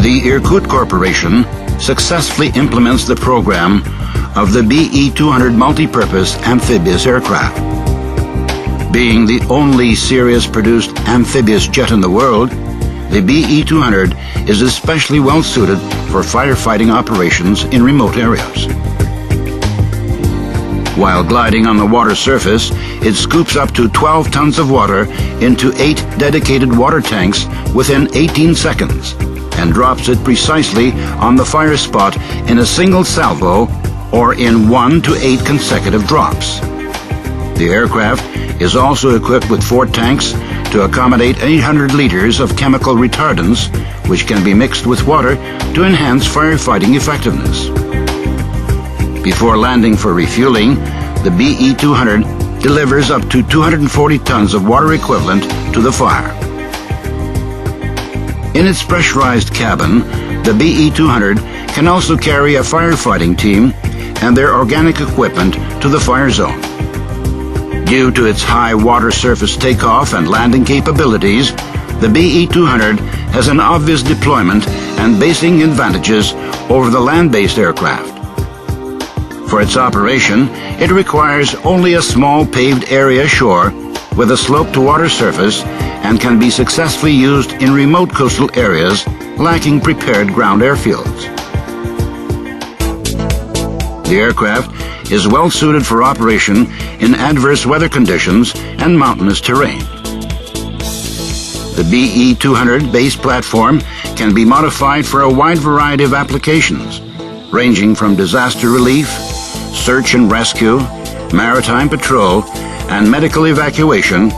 The Irkut Corporation successfully implements the program of the Be-200 multi-purpose amphibious aircraft. Being the only series-produced amphibious jet in the world, the Be-200 is especially well suited for firefighting operations in remote areas. While gliding on the water surface, it scoops up to 12 tons of water into 8 dedicated water tanks within 18 seconds and drops it precisely on the fire spot in a single salvo or in 1 to 8 consecutive drops. The aircraft is also equipped with 4 tanks to accommodate 800 liters of chemical retardants, which can be mixed with water to enhance firefighting effectiveness. Before landing for refueling, the Be-200 delivers up to 240 tons of water equivalent to the fire. In its pressurized cabin, the Be-200 can also carry a firefighting team and their organic equipment to the fire zone. Due to its high water surface takeoff and landing capabilities, the Be-200 has an obvious deployment and basing advantages over the land-based aircraft. For its operation, it requires only a small paved area ashore with a slope-to-water surface and can be successfully used in remote coastal areas lacking prepared ground airfields. The aircraft is well suited for operation in adverse weather conditions and mountainous terrain. The Be-200 base platform can be modified for a wide variety of applications, ranging from disaster relief, search and rescue, maritime patrol, and medical evacuation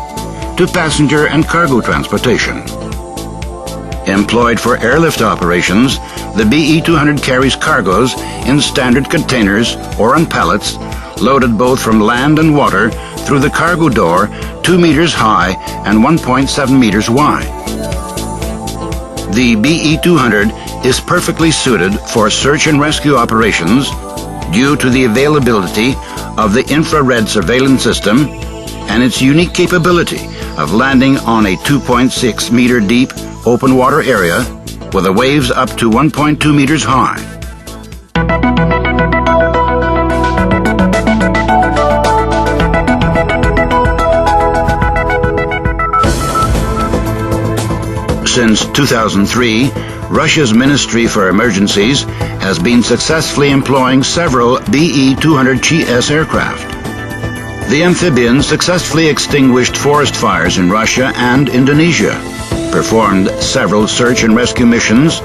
to passenger and cargo transportation. Employed for airlift operations, the Be-200 carries cargoes in standard containers or on pallets, loaded both from land and water through the cargo door 2 meters high and 1.7 meters wide. The Be-200 is perfectly suited for search and rescue operations due to the availability of the infrared surveillance system and its unique capability of landing on a 2.6 meter deep open water area with the waves up to 1.2 meters high. Since 2003, Russia's Ministry for Emergencies has been successfully employing several Be-200GS aircraft. The amphibians successfully extinguished forest fires in Russia and Indonesia, performed several search and rescue missions,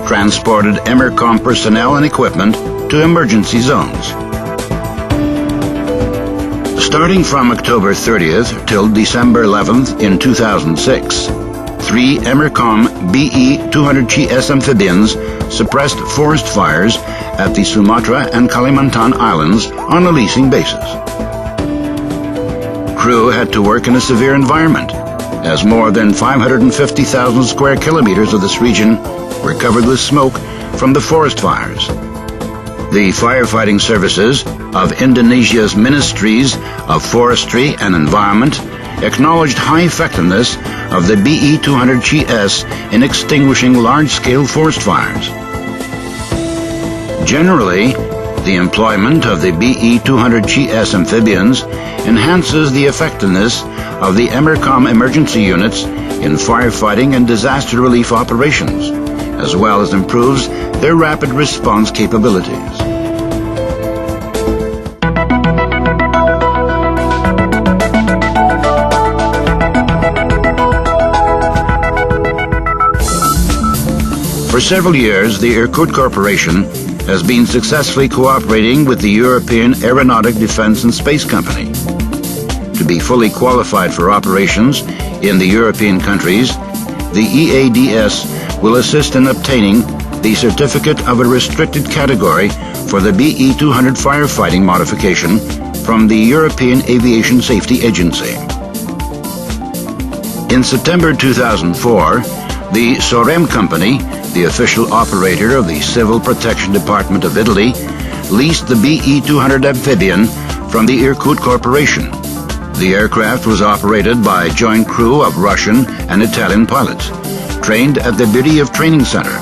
transported EMERCOM personnel and equipment to emergency zones. Starting from October 30th till December 11th in 2006, 3 EMERCOM Be-200GS amphibians suppressed forest fires at the Sumatra and Kalimantan Islands on a leasing basis. Crew had to work in a severe environment, as more than 550,000 square kilometers of this region were covered with smoke from the forest fires. The firefighting services of Indonesia's Ministries of Forestry and Environment acknowledged high effectiveness of the Be-200GS in extinguishing large-scale forest fires. Generally, the employment of the Be-200GS amphibians enhances the effectiveness of the EMERCOM emergency units in firefighting and disaster relief operations, as well as improves their rapid response capabilities. For several years, the Irkut Corporation has been successfully cooperating with the European Aeronautic Defence and Space Company. To be fully qualified for operations in the European countries, the EADS will assist in obtaining the Certificate of a Restricted Category for the Be-200 firefighting modification from the European Aviation Safety Agency. In September 2004, the Sorem Company, the official operator of the Civil Protection Department of Italy, leased the Be-200 amphibian from the Irkut Corporation. The aircraft was operated by a joint crew of Russian and Italian pilots, trained at the Beriev Training Center.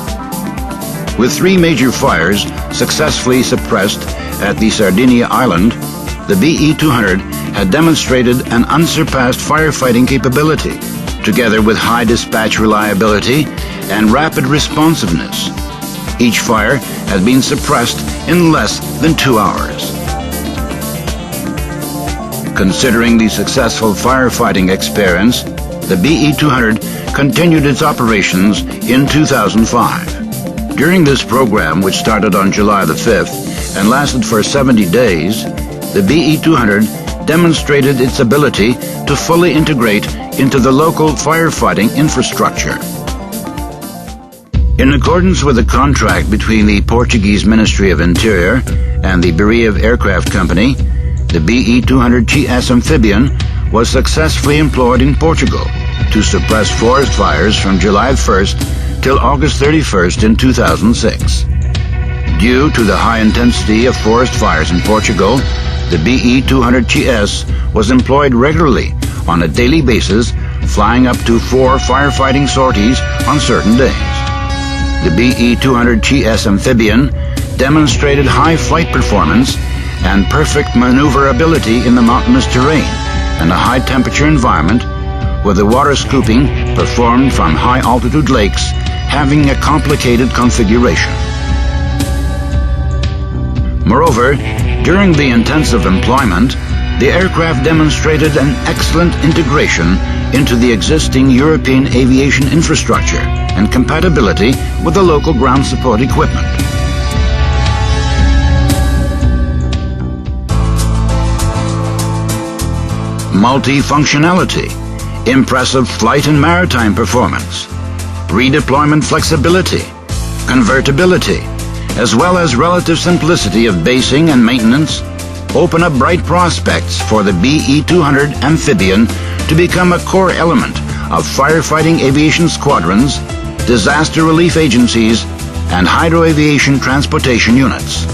With 3 major fires successfully suppressed at the Sardinia Island, the Be-200 had demonstrated an unsurpassed firefighting capability, together with high dispatch reliability and rapid responsiveness. Each fire had been suppressed in less than 2 hours. Considering the successful firefighting experience, the Be-200 continued its operations in 2005. During this program, which started on July the 5th and lasted for 70 days, the Be-200 demonstrated its ability to fully integrate into the local firefighting infrastructure. In accordance with a contract between the Portuguese Ministry of Interior and the Beriev Aircraft Company, the Be-200 GS amphibian was successfully employed in Portugal to suppress forest fires from July 1st till August 31st in 2006. Due to the high intensity of forest fires in Portugal, the Be-200 GS was employed regularly on a daily basis, flying up to 4 firefighting sorties on certain days. The Be-200 GS amphibian demonstrated high flight performance and perfect maneuverability in the mountainous terrain and a high-temperature environment, with the water scooping performed from high-altitude lakes having a complicated configuration. Moreover, during the intensive employment, the aircraft demonstrated an excellent integration into the existing European aviation infrastructure and compatibility with the local ground support equipment. Multifunctionality, impressive flight and maritime performance, redeployment flexibility, convertibility, as well as relative simplicity of basing and maintenance open up bright prospects for the Be-200 amphibian to become a core element of firefighting aviation squadrons, disaster relief agencies, and hydroaviation transportation units.